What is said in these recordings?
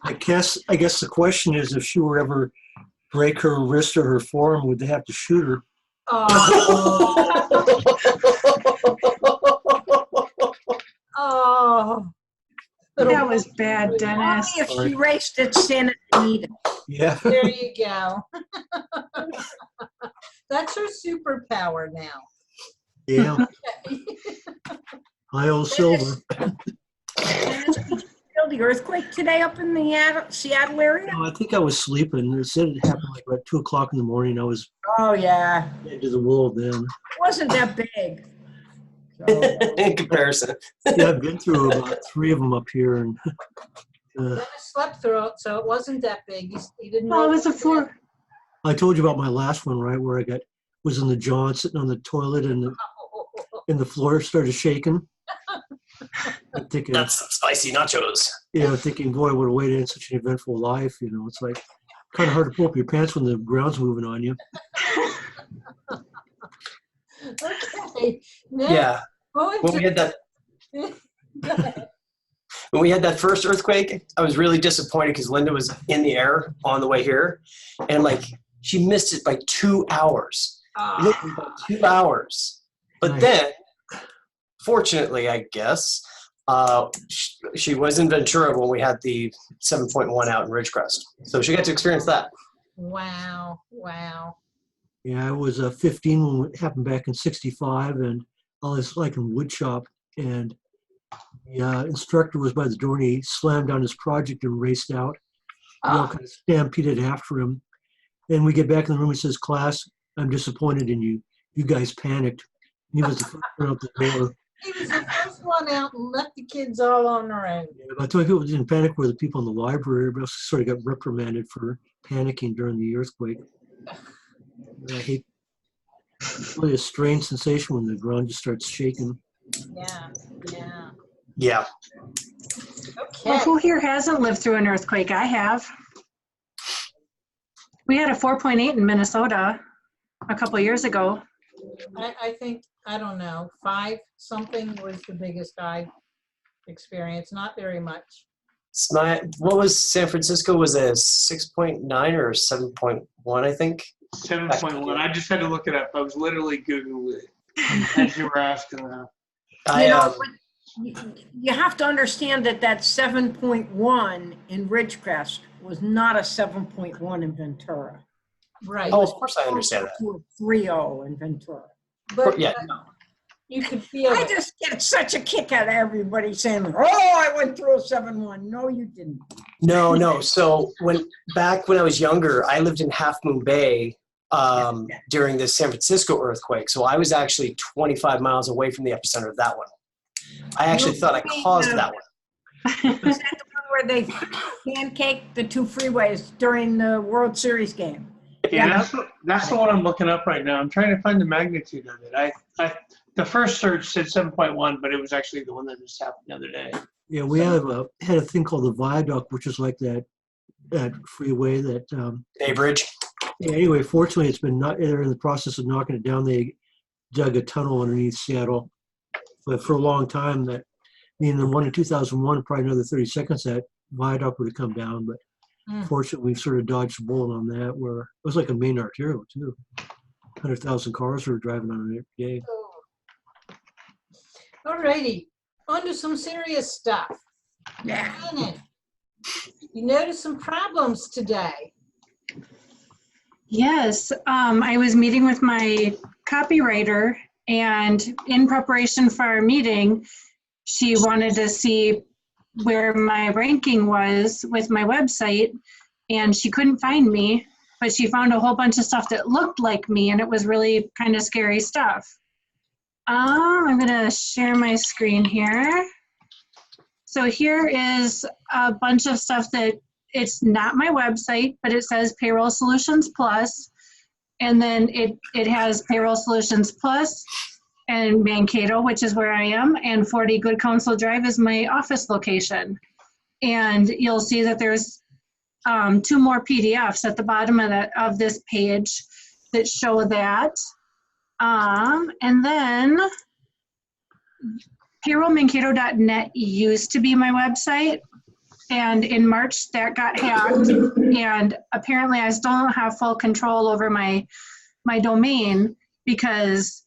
I guess the question is, if she were ever break her wrist or her forearm, would they have to shoot her? Oh, That was bad, Dennis. Only if she raced at Santa Anita. Yeah. there you go. That's her superpower now. Yeah. Hi, old Silver. Dennis, did you feel the earthquake today up in the Seattle area? No, I think I was sleeping. It said it happened like about 2 o'clock in the morning. I was Oh, yeah. into the world then. It wasn't that big. So, In comparison. Yeah, I've been through about 3 of them up here, and Dennis slept through it, so it wasn't that big. He didn't Well, know. it was a 4. I told you about my last one, right, where I was in the John sitting on the toilet, and the floor started shaking. I'm thinking, That's some spicy nachos. thinking, boy, I would have waited in such an eventful life. It's like kind of hard to pull up your pants when the ground's moving on you. Okay. Now, Yeah. going When to- we had that Go ahead. when we had that first earthquake, I was really disappointed because Linda was in the air on the way here, and like she missed it by 2 hours. Literally by 2 hours. But Nice. then, fortunately, I guess, she was in Ventura when we had the 7.1 out in Ridgecrest, so she got to experience that. Wow. Wow. Yeah, I was 15 when it happened back in '65, and I was like in wood shop, and the instructor was by the door, and he slammed down his project and raced out. We all kind of stampeded after him. And we get back in the room, he says, "Class, I'm disappointed in you. You guys panicked." And he was the first one out the door. He was the first one out and left the kids all on their own. Yeah, but the only people who didn't panic were the people in the library. Everybody else sort of got reprimanded for panicking during the earthquake. I hate it's really a strange sensation when the ground just starts shaking. Yeah. Yeah. Yeah. Well, Okay. who here hasn't lived through an earthquake? I have. We had a 4.8 in Minnesota a couple years ago. I think, I don't know, 5 something was the biggest I experienced. Not very much. What was San Francisco? Was it 6.9 or 7.1, I think? 7.1. I just had to look it up. I was literally Googling it as you were asking that. You have to understand that 7.1 in Ridgecrest was not a 7.1 in Ventura. Right. Oh, of course I understand that. To a 3.0 in Ventura. But Yeah. you could feel I it. just get such a kick out of everybody saying, "Oh, I went through a 7.1." No, you didn't. No. So back when I was younger, I lived in Half Moon Bay during the San Francisco earthquake. So I was actually 25 miles away from the epicenter of that one. I actually thought I caused that one. Was that the one where they pancaked the 2 freeways during the World Series game? Yeah, that's the one I'm looking up right now. I'm trying to find the magnitude of it. The first search said 7.1, but it was actually the one that just happened the other day. Yeah, we had a thing called the viaduct, which is like that freeway that. Bay Bridge. Yeah, anyway, fortunately, they're in the process of knocking it down. They dug a tunnel underneath Seattle, but for a long time, the one in 2001, probably another 30 seconds, that viaduct would have come down. But fortunately, we've sort of dodged a bullet on that. Where it was like a main arterial too. 100,000 cars were driving on it every day. All righty. On to some serious stuff. Yeah. Shannon, you noticed some problems today. Yes, I was meeting with my copywriter, and in preparation for our meeting, she wanted to see where my ranking was with my website, and she couldn't find me, but she found a whole bunch of stuff that looked like me, and it was really kind of scary stuff. I'm gonna share my screen here. So here is a bunch of stuff that it's not my website, but it says Payroll Solutions Plus, and then it has Payroll Solutions Plus and Mankato, which is where I am, and 40 Good Counsel Drive is my office location. And you'll see that there's 2 more PDFs at the bottom of this page that show that. And then payrollmankato.net used to be my website, And in March, that got hacked. And apparently I still don't have full control over my domain, because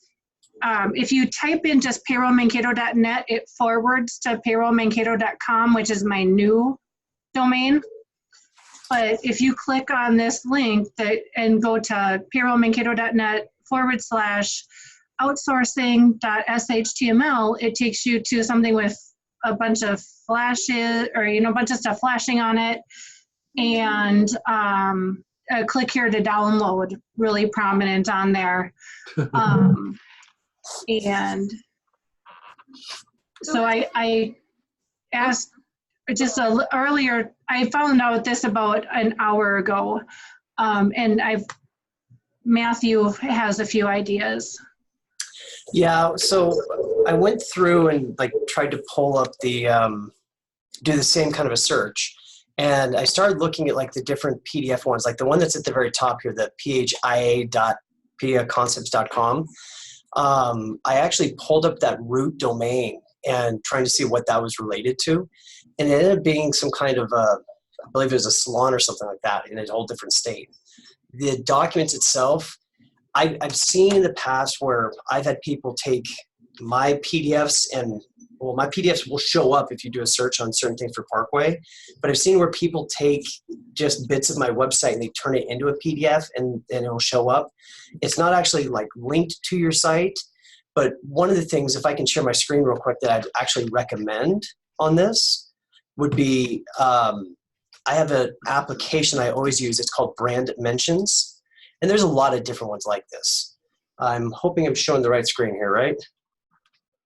if you type in just payrollmankato.net, it forwards to payrollmankato.com, which is my new domain. But if you click on this link and go to payrollmankato.net/outsourcing.shtml, it takes you to something with a bunch of flashes, or a bunch of stuff flashing on it, and click here to download, really prominent on there. And so I asked just earlier, I found out this about an hour ago, and Matthew has a few ideas. Yeah, so I went through and like tried to pull up the, do the same kind of a search. And I started looking at like the different PDF ones, like the one that's at the very top here, the phia.piaconcepts.com. I actually pulled up that root domain and trying to see what that was related to. And it ended up being some kind of I believe it was a salon or something like that in a whole different state. The documents itself, I've seen in the past where I've had people take my PDFs and, well, my PDFs will show up if you do a search on certain things for Parkway, but I've seen where people take just bits of my website and they turn it into a PDF and it'll show up. It's not actually like linked to your site, but one of the things, if I can share my screen real quick, that I'd actually recommend on this would be, I have an application I always use. It's called Brand Mentions. And there's a lot of different ones like this. I'm hoping I'm showing the right screen here, right?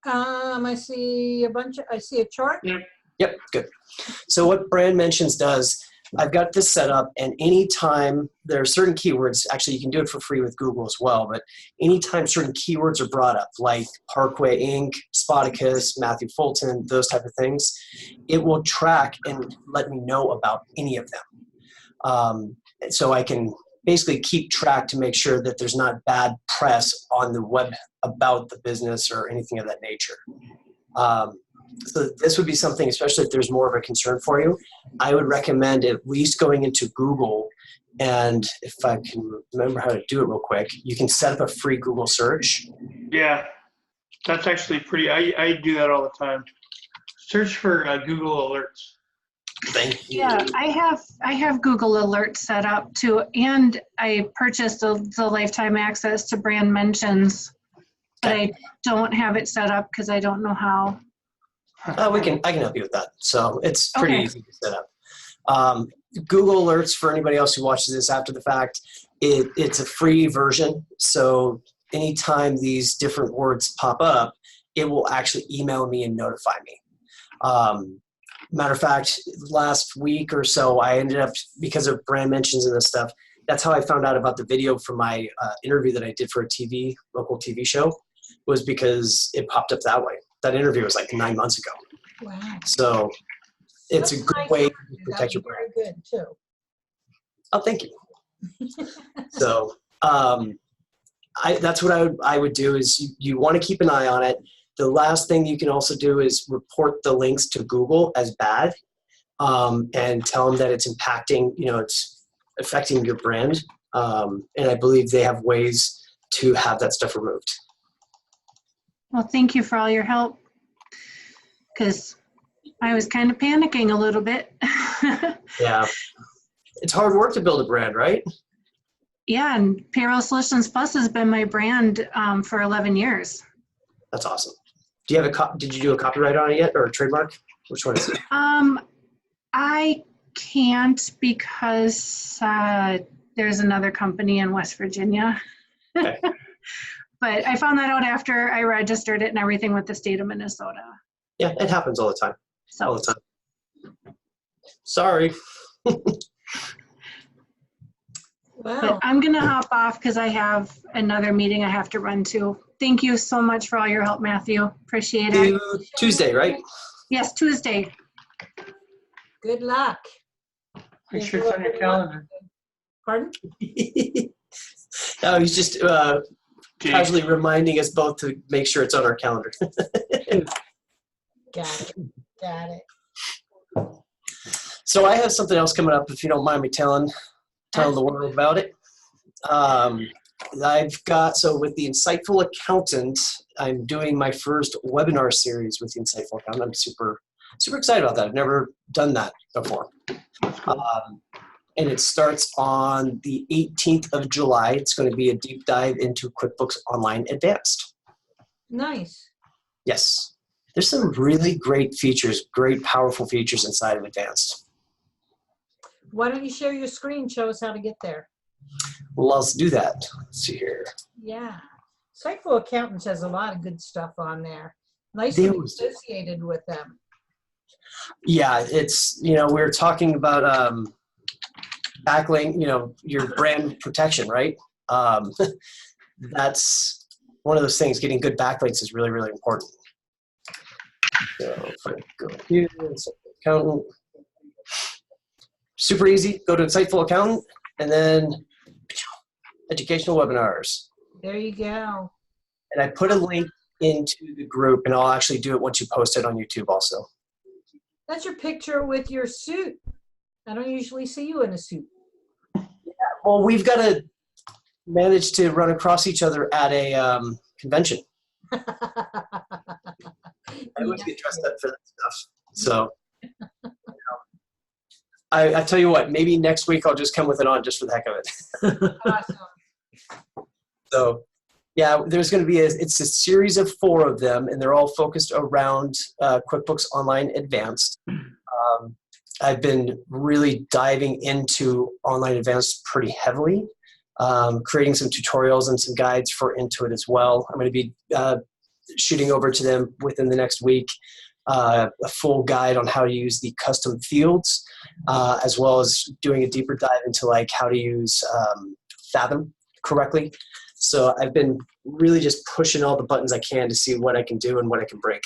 I see I see a chart. Yep, good. So what Brand Mentions does, I've got this set up, and anytime there are certain keywords, actually you can do it for free with Google as well, but anytime certain keywords are brought up, like Parkway Inc., Spoticus, Matthew Fulton, those type of things, it will track and let me know about any of them. So I can basically keep track to make sure that there's not bad press on the web about the business or anything of that nature. So this would be something, especially if there's more of a concern for you, I would recommend at least going into Google, and if I can remember how to do it real quick, you can set up a free Google search. Yeah, that's actually pretty, I do that all the time. Search for Google Alerts. Thank you. Yeah, I have Google Alerts set up too, and I purchased the lifetime access to Brand Mentions, but I don't have it set up because I don't know how. I can help you with that. So it's pretty Okay. easy to set up. Google Alerts, for anybody else who watches this after the fact, it's a free version. So anytime these different words pop up, it will actually email me and notify me. Matter of fact, last week or so, I ended up, because of Brand Mentions and this stuff, that's how I found out about the video from my interview that I did for a local TV show, was because it popped up that way. That interview was like 9 months ago. Wow. So it's That's a good nice way of to you. protect your That's brand. very good too. Oh, thank you. So that's what I would do is you want to keep an eye on it. The last thing you can also do is report the links to Google as bad, and tell them that it's impacting, it's affecting your brand. And I believe they have ways to have that stuff removed. Well, thank you for all your help, because I was kind of panicking a little bit. Yeah. It's hard work to build a brand, right? Yeah, and Payroll Solutions Plus has been my brand for 11 years. That's awesome. Do you have did you do a copyright on it yet, or a trademark? Which one is it? I can't, because there's another company in West Virginia. Okay. But I found that out after I registered it and everything with the state of Minnesota. Yeah, it happens all the time. So All the time. Sorry. but Wow. I'm going to hop off because I have another meeting I have to run to. Thank you so much for all your help, Matthew. Appreciate it. Tuesday, right? Yes, Tuesday. Good luck. Make sure it's on your calendar. Pardon? No, he's just casually reminding us both to make sure it's on our calendar. Got it. Got it. So I have something else coming up, if you don't mind me telling the world about it. I've got, so with the Insightful Accountant, I'm doing my first webinar series with the Insightful Accountant. I'm super excited about that. I've never done that before. And it starts on the 18th of July. It's going to be a deep dive into QuickBooks Online Advanced. Nice. Yes. There's some really great features, great powerful features inside of Advanced. Why don't you share your screen? Show us how to get there. Well, let's do that. Let's see here. Yeah. Insightful Accountants has a lot of good stuff on there. Nice to be associated with them. Yeah, it's, we were talking about backlink, your brand protection, right? That's one of those things. Getting good backlinks is really, really important. So if I go here, Accountant. Super easy. Go to Insightful Accountant and then educational webinars. There you go. And I put a link into the group, and I'll actually do it once you post it on YouTube also. That's your picture with your suit. I don't usually see you in a suit. Yeah, well, we've got to manage to run across each other at a convention. I always get dressed up for that stuff. So I tell you what, maybe next week I'll just come with it on just for the heck of it. Awesome. So yeah, there's going to be it's a series of 4 of them, and they're all focused around QuickBooks Online Advanced. I've been really diving into Online Advanced pretty heavily, creating some tutorials and some guides for Intuit as well. I'm going to be shooting over to them within the next week, a full guide on how to use the custom fields, as well as doing a deeper dive into like how to use Fathom correctly. So I've been really just pushing all the buttons I can to see what I can do and what I can break.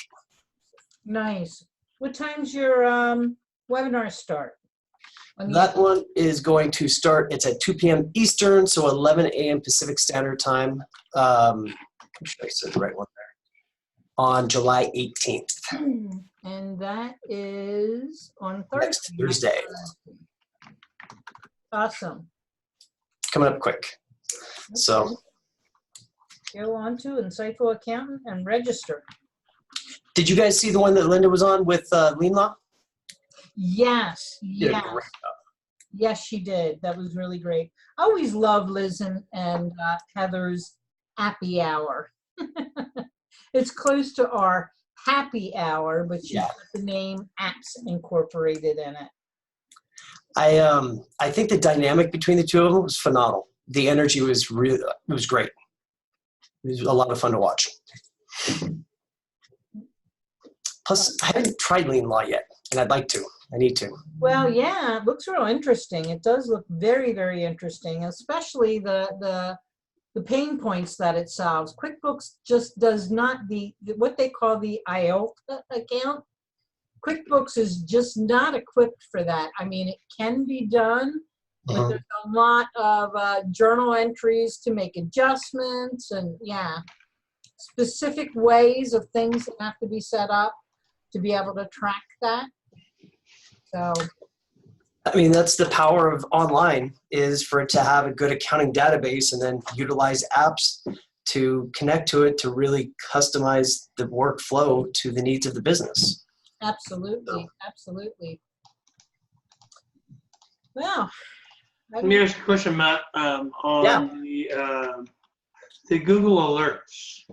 Nice. What time's your webinar start? That one is going to start, it's at 2 p.m. Eastern, so 11 a.m. Pacific Standard Time. I'm sure I said the right one there. On July 18th. And that is on Thursday. Next Thursday. Awesome. Coming up quick. So go on to Insightful Accountant and register. did you guys see the one that Linda was on with Lean Law? Yes. Did a Yes. great job. Yes, she did. That was really great. I always love Liz and Heather's happy hour. It's close to our happy hour, but she's got the name apps incorporated in it. I think the dynamic between the two of them was phenomenal. The energy was really, it was great. It was a lot of fun to watch. Plus, I haven't tried Lean Law yet, and I'd like to. I need to. Well, yeah, it looks real interesting. It does look very, very interesting, especially the pain points that it solves. QuickBooks just does not what they call the IOTA account. QuickBooks is just not equipped for that. I mean, it can be done, but there's a lot of journal entries to make adjustments and, specific ways of things that have to be set up to be able to track that. So, I mean, that's the power of online, is for it to have a good accounting database and then utilize apps to connect to it to really customize the workflow to the needs of the business. absolutely, absolutely. Well, Let me ask you a question, Matt, on the Google Alerts.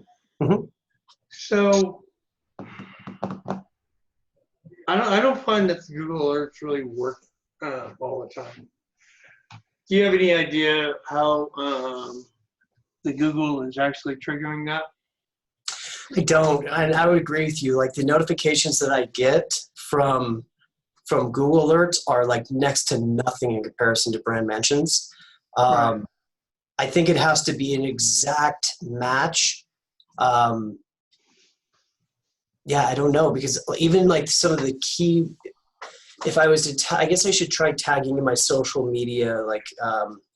Mhm. So I don't find that the Google Alerts really work all the time. Do you have any idea how the Google is actually triggering that? I don't, and I would agree with you. Like the notifications that I get from Google Alerts are like next to nothing in comparison to brand mentions. Right. I think it has to be an exact match. I don't know, because even like some of the key, if I was to, I guess I should try tagging in my social media like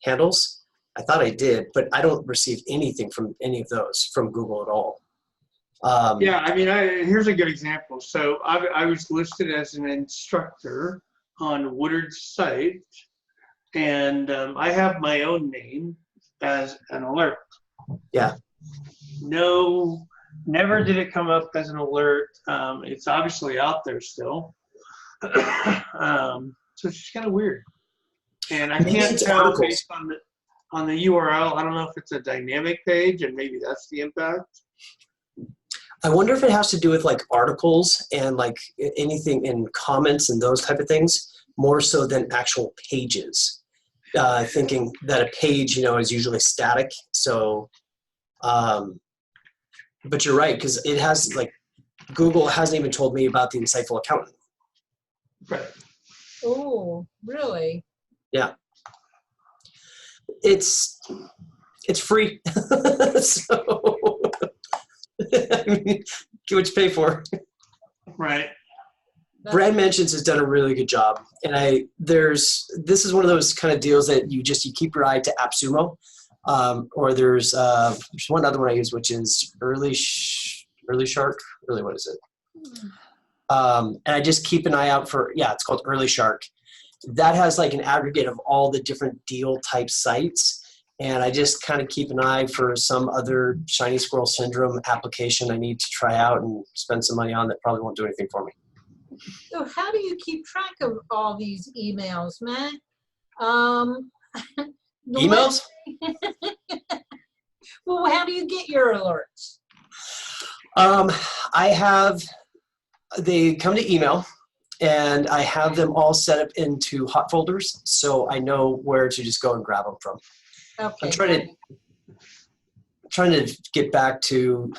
handles. I thought I did, but I don't receive anything from any of those from Google at all. Yeah, I mean, here's a good example. So I was listed as an instructor on Woodard's site, and I have my own name as an alert. Yeah. No, never did it come up as an alert. It's obviously out there still. So it's just kind of weird. And I Maybe can't it's tell articles. based on the URL. I don't know if it's a dynamic page, and maybe that's the impact. I wonder if it has to do with like articles and like anything in comments and those type of things, more so than actual pages. Thinking that a page, is usually static. So, but you're right, because it has like, Google hasn't even told me about the insightful accountant. Right. Oh, really? Yeah. It's free. So, I mean, get what you pay for. Right. Brand Mentions has done a really good job, and this is one of those kind of deals that you keep your eye to AppSumo, or there's one other one I use, which is Early Shark. What is it? And I just keep an eye out for, it's called Early Shark. That has like an aggregate of all the different deal type sites. And I just kind of keep an eye for some other shiny squirrel syndrome application I need to try out and spend some money on that probably won't do anything for me. So how do you keep track of all these emails, Matt? The Emails? Well, how do you get your alerts? They come to email, and I have them all set up into hot folders, so I know where to just go and grab them from. Okay. I'm trying to get back to,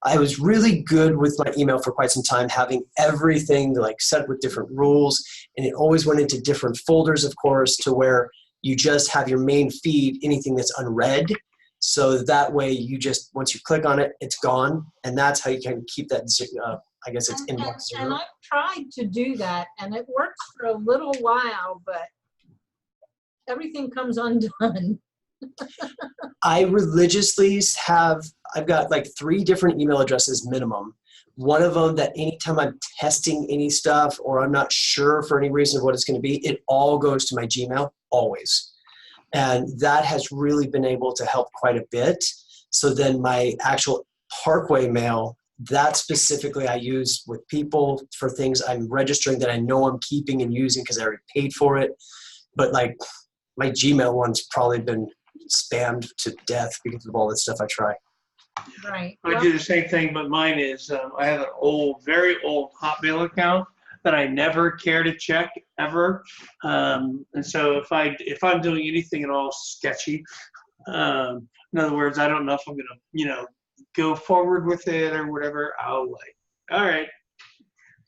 I was really good with my email for quite some time, having everything like set with different rules, and it always went into different folders, of course, to where you just have your main feed, anything that's unread. So that way you just, once you click on it, it's gone. And that's how you can keep that, I guess it's inbox zero. And I've tried to do that, and it works for a little while, but everything comes undone. I religiously I've got like 3 different email addresses minimum. One of them that anytime I'm testing any stuff or I'm not sure for any reason of what it's going to be, it all goes to my Gmail, always. And that has really been able to help quite a bit. So then my actual Parkway mail, that specifically I use with people for things I'm registering that I know I'm keeping and using because I already paid for it. But like my Gmail one's probably been spammed to death because of all the stuff I try. Right. I do the same thing, but mine is I have an very old Hotmail account that I never care to check ever. And so if I'm doing anything at all sketchy, in other words, I don't know if I'm gonna go forward with it or whatever. I'll like, all right,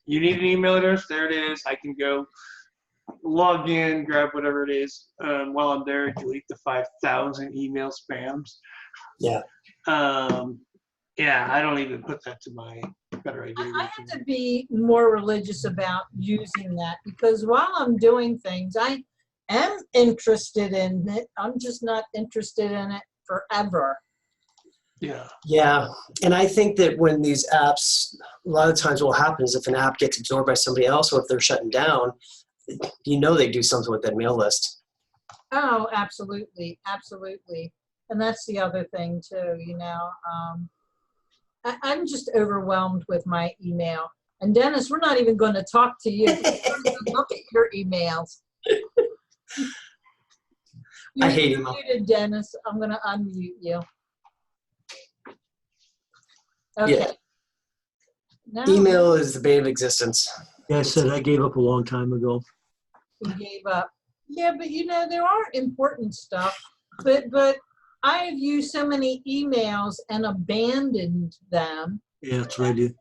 you need an email address, there it is. I can go log in, grab whatever it is. While I'm there, delete the 5,000 email spams. Yeah. Yeah, I don't even put that to my better idea. I have to be more religious about using that, because while I'm doing things, I am interested in it. I'm just not interested in it forever. Yeah. Yeah. And I think that when these apps, a lot of times what will happen is if an app gets absorbed by somebody else or if they're shutting down, they do something with that mail list. Oh, absolutely. Absolutely. And that's the other thing too, I'm just overwhelmed with my email. And Dennis, we're not even going to talk to you. We're going to look at your emails. I hate email. Muted, Dennis. I'm going to unmute you. Okay. Yeah. Now Email is the bane of existence. Yeah, I said I gave up a long time ago. we gave up. Yeah, but there are important stuff. But I've used so many emails and abandoned them. Yeah, that's what I do.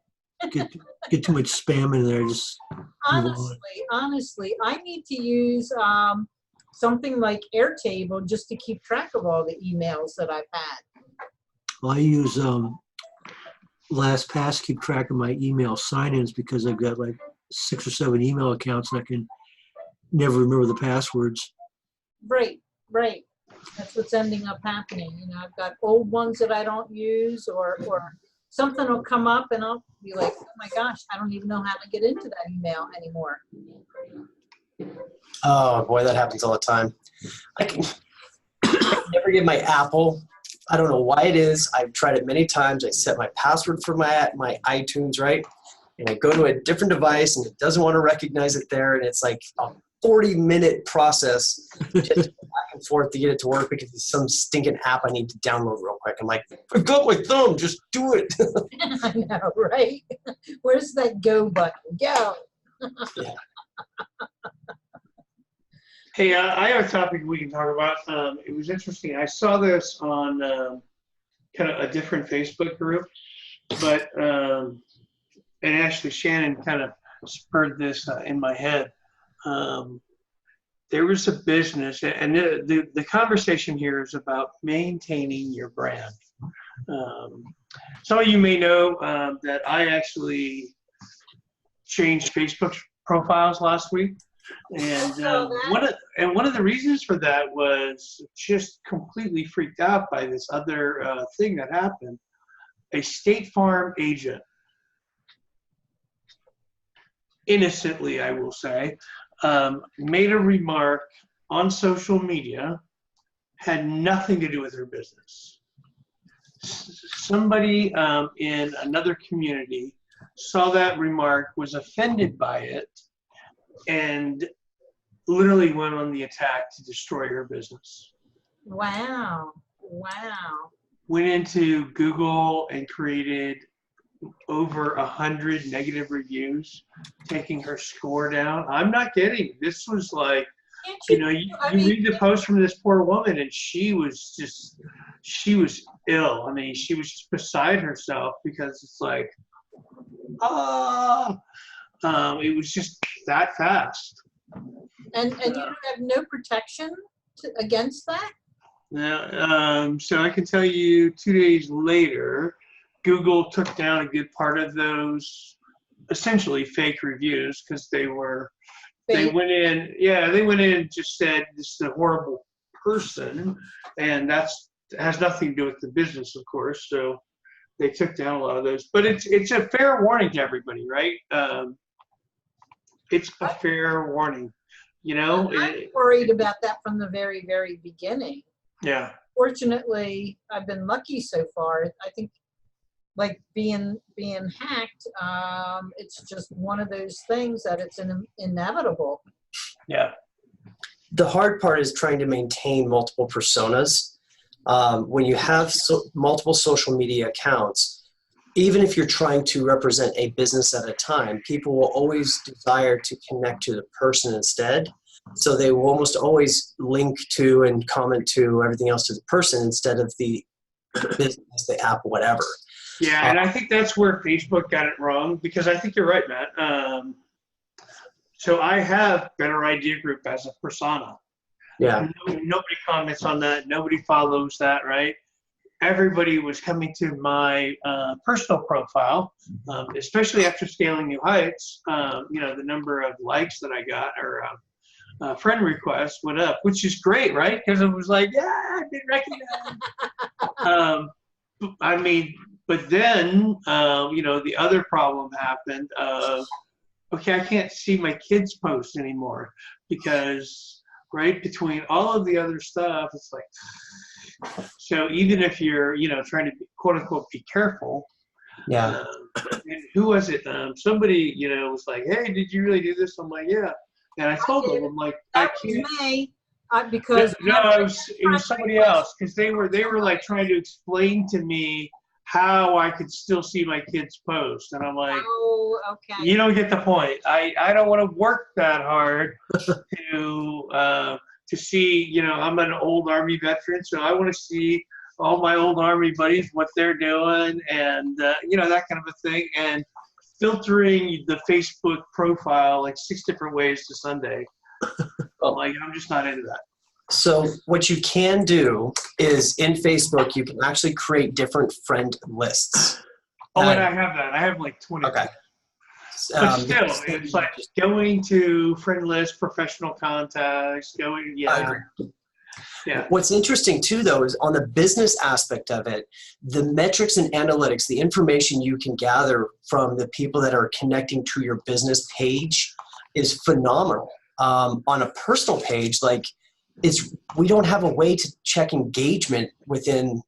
Get too much spam in there. Just Honestly, I need to use something like Airtable just to keep track of all the emails that I've had. well, I use LastPass to keep track of my email sign-ins because I've got like 6 or 7 email accounts and I can never remember the passwords. Right. That's what's ending up happening. I've got old ones that I don't use, or something will come up and I'll be like, oh my gosh, I don't even know how to get into that email anymore. Oh boy, that happens all the time. I can never get my Apple. I don't know why it is. I've tried it many times. I set my password for my iTunes, right? And I go to a different device and it doesn't want to recognize it there. And it's like a 40-minute process just to go back and forth to get it to work because it's some stinking app I need to download real quick. I'm like, I've got my thumb, just do it. I know, right? Where's that go button? Go. Yeah. Hey, I have a topic we can talk about. It was interesting. I saw this on kind of a different Facebook group, but and actually Shannon kind of spurred this in my head. There was a business, and the conversation here is about maintaining your brand. Some of you may know that I actually changed Facebook profiles last week. And one of the reasons for that was just completely freaked out by this other thing that happened. A State Farm agent, innocently I will say, made a remark on social media, had nothing to do with her business. Somebody in another community saw that remark, was offended by it, and literally went on the attack to destroy her business. Wow. Wow. Went into Google and created over 100 negative reviews, taking her score down. I'm not kidding. This was like, you read the post from this poor woman, and she was ill. I mean, she was just beside herself because it's like, it was just that fast. And you have no protection against that? Now, so I can tell you 2 days later, Google took down a good part of those essentially fake reviews because they went in and just said this is a horrible person, and that has nothing to do with the business, of course. So they took down a lot of those. But it's a fair warning to everybody, right? It's a fair warning, you know. I'm worried about that from the very, very beginning. Yeah. Fortunately, I've been lucky so far. I think, like being hacked, it's just one of those things that it's inevitable. Yeah. The hard part is trying to maintain multiple personas. When you have multiple social media accounts, even if you're trying to represent a business at a time, people will always desire to connect to the person instead. So they will almost always link to and comment to everything else to the person instead of the business, the app, whatever. Yeah, and I think that's where Facebook got it wrong, because I think you're right, Matt. So I have Better Idea Group as a persona. Yeah. Nobody comments on that. Nobody follows that, right? Everybody was coming to my personal profile, especially after scaling new heights. The number of likes that I got or friend requests went up, which is great, right? Because it was like, yeah, I've been recognized. I mean, but then, the other problem happened of, okay, I can't see my kids' posts anymore because, right, between all of the other stuff, it's like, so even if you're, trying to, quote unquote, be careful. Yeah. And who was it? Somebody, was like, hey, did you really do this? I'm like, yeah. And I told them, I'm like, I can't. Me, because no, it was somebody else, because they were like trying to explain to me how I could still see my kids' post, and I'm like, oh, okay. You don't get the point. I don't want to work that hard to see. I'm an old Army veteran, so I want to see all my old Army buddies, what they're doing, and that kind of a thing, and filtering the Facebook profile like 6 different ways to Sunday. I'm just not into that. So what you can do is in Facebook, you can actually create different friend lists. And I have that. I have like 20. Okay. But still, it's like going to friend list, professional contacts, I agree. Yeah. What's interesting too, though, is on the business aspect of it, the metrics and analytics, the information you can gather from the people that are connecting to your business page is phenomenal. On a personal page, like we don't have a way to check engagement in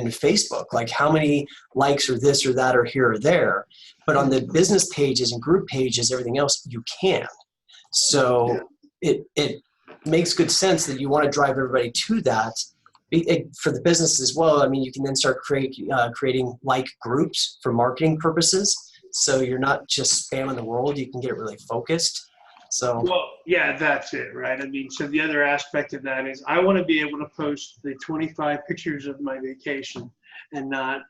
Facebook, like how many likes or this or that or here or there. But on the business pages and group pages, everything else, you can. So it makes good sense that you want to drive everybody to that. For the business as well, I mean, you can then start creating like groups for marketing purposes. So you're not just spamming the world, you can get really focused. So, well, yeah, that's it, right? I mean, so the other aspect of that is I want to be able to post the 25 pictures of my vacation and not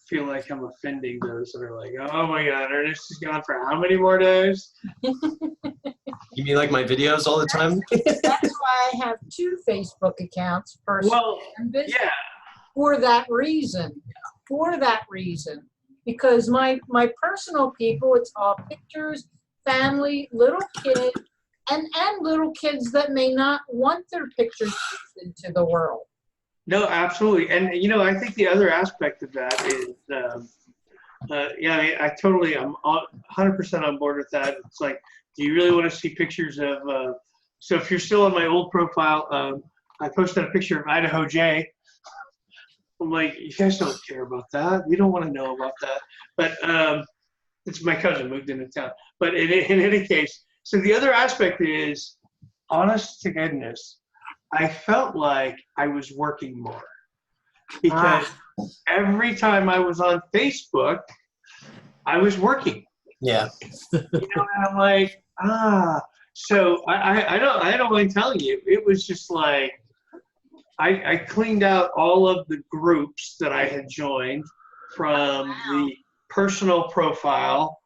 feel like I'm offending those that are like, oh my God, Ernest is gone for how many more days? you mean like my videos all the time? That's why I have 2 Facebook accounts, personal Well, and business, yeah, for that reason. For that reason. Because my personal people, it's all pictures, family, little kids, and little kids that may not want their pictures into the world. no, absolutely. And, you know, I think the other aspect of that is, yeah, I totally, I'm 100% on board with that. It's like, do you really want to see pictures of, so if you're still on my old profile, I posted a picture of Idaho J. I'm like, you guys don't care about that. We don't want to know about that. But it's my cousin moved into town. But in any case, so the other aspect is, honest to goodness, I felt like I was working more. Because every time I was on Facebook, I was working. Yeah. You know, and I'm like, so I don't mind telling you, it was just like, I cleaned out all of the groups that I had joined from the personal profile,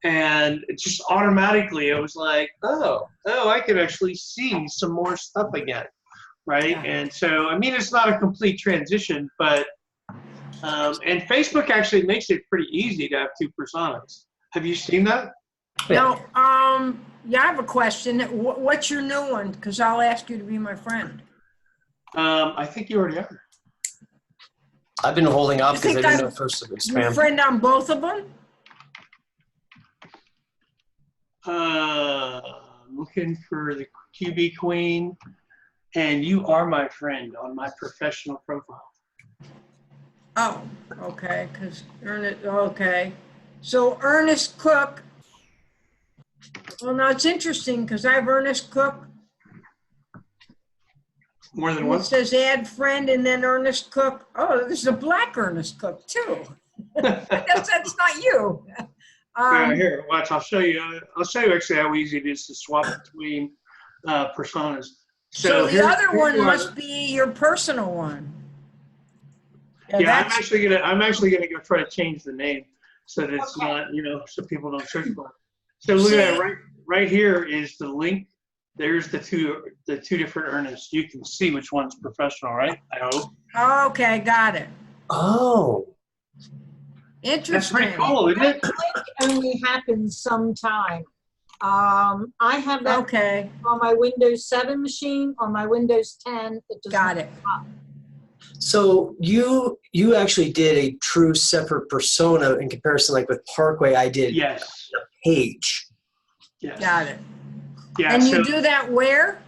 and it just automatically it was like, oh, I could actually see some more stuff again, right? Yeah. And so, I mean, it's not a complete transition, but and Facebook actually makes it pretty easy to have 2 personas. Have you seen that? Now, yeah, I have a question. What's your new one? Because I'll ask you to be my friend. I think you already are. I've been holding off You because I think didn't know I'm first it was Your spam. friend on both of them? Looking for the QB Queen, and you are my friend on my professional profile. Oh, okay, because Ernest, okay. So Ernest Cook, well, now it's interesting because I have Ernest Cook. More than And it once? says add friend and then Ernest Cook. Oh, there's a black Ernest Cook too. I guess that's not you. Here, watch. I'll show you. I'll show you actually how easy it is to swap between personas. So the here- other here one you are. must be your personal one. Yeah, I'm that's, actually gonna go try to change the name so that it's not, you know, so people don't search for it. So look at that, right here is the link. There's the two different Ernests. You can see which one's professional, right? I hope. okay, got it. Oh. That's Interesting. pretty cool, isn't it? Only happens sometime. I have that Okay, on my Windows 7 machine. On my Windows 10, it does got not it. come up. So you actually did a true separate persona in comparison, like with Parkway, I did Yes. a page. Yes. Got it. Yeah. And so, you do that where?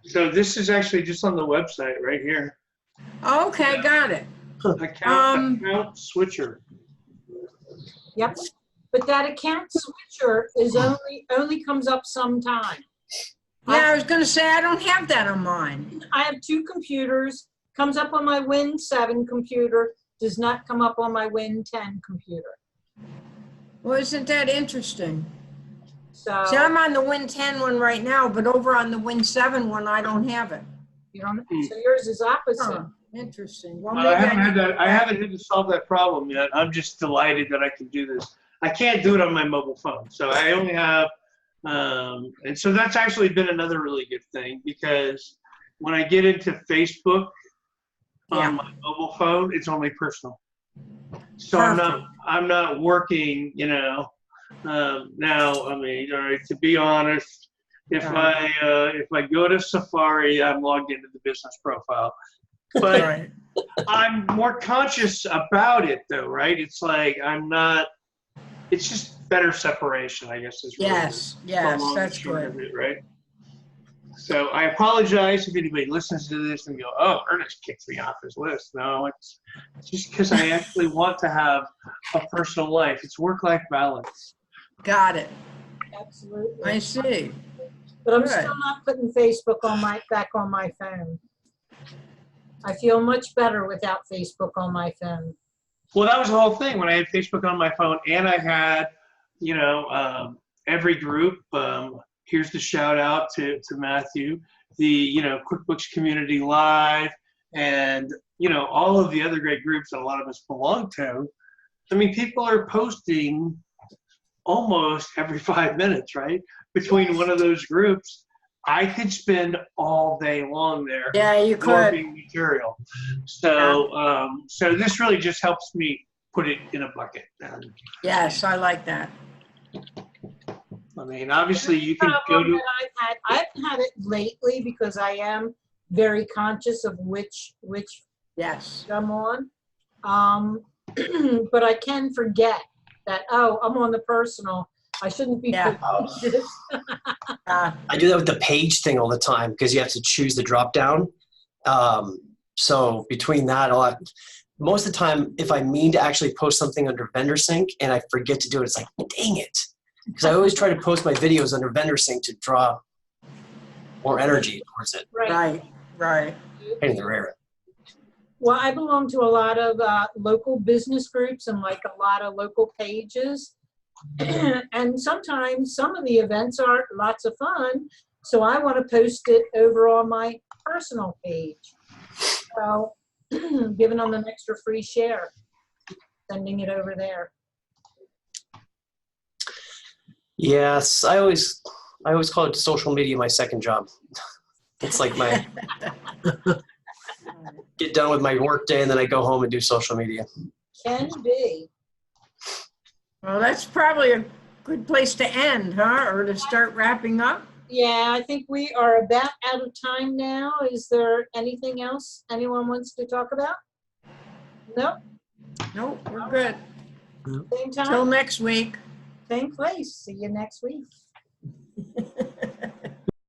so this is actually just on the website right here. Okay, got it. Account switcher. Yep. But that account switcher is only comes up sometime. Yeah, I was gonna say, I don't have that on mine. I have 2 computers. Comes up on my Win 7 computer. Does not come up on my Win 10 computer. Well, isn't that interesting? So See, I'm on the Win 10 one right now, but over on the Win 7 one, I don't have it. you don't. So yours is opposite. Huh, interesting. Well, I maybe haven't I had need that. I haven't had to solve that problem yet. I'm just delighted that I can do this. I can't do it on my mobile phone, so I only have. And so that's actually been another really good thing, because when I get into Facebook on my mobile phone, it's only personal. So Perfect. I'm not working, you know. Now, I mean, all right, to be honest, if I go to Safari, I'm logged into the business profile. But Right. I'm I'm more conscious about it, though, right? It's like I'm not. It's just better separation, I guess, is really Yes, the yes, long and that's short good. of it, right? So I apologize if anybody listens to this and go, "Oh, Ernest kicked me off his list." No, it's just because I actually want to have a personal life. It's work-life balance. Got it. Absolutely. I see. But I'm Good. still not putting Facebook back on my phone. I feel much better without Facebook on my phone. Well, that was the whole thing when I had Facebook on my phone, and I had, every group. Here's the shout out to Matthew, the QuickBooks Community Live, and all of the other great groups that a lot of us belong to. I mean, people are posting almost every 5 minutes, right? Between one of those groups, I could spend all day long there Yeah, you could. absorbing material. So, so this really just helps me put it in a bucket. Yes, I like that. I mean, obviously you can go Problem to. that I haven't had it lately because I am very conscious of which Yes. I'm on. But I can forget that, oh, I'm on the personal. I shouldn't be Yeah. posting this. I do that with the page thing all the time because you have to choose the drop down. So between that, most of the time, if I mean to actually post something under vendor sync and I forget to do it, it's like, dang it. Because I always try to post my videos under vendor sync to draw more energy towards it. Right, right. Pain in the rear. Well, I belong to a lot of local business groups and like a lot of local pages. And sometimes some of the events are lots of fun. So I want to post it over on my personal page. So giving them an extra free share, sending it over there. Yes, I always call it social media my second job. It's like my get done with my work day and then I go home and do social media. Can be. Well, that's probably a good place to end, huh? Or to start wrapping up? Yeah, I think we are about out of time now. Is there anything else anyone wants to talk about? Nope. Nope, we're good. Same Till time, next week. same place. See you next week.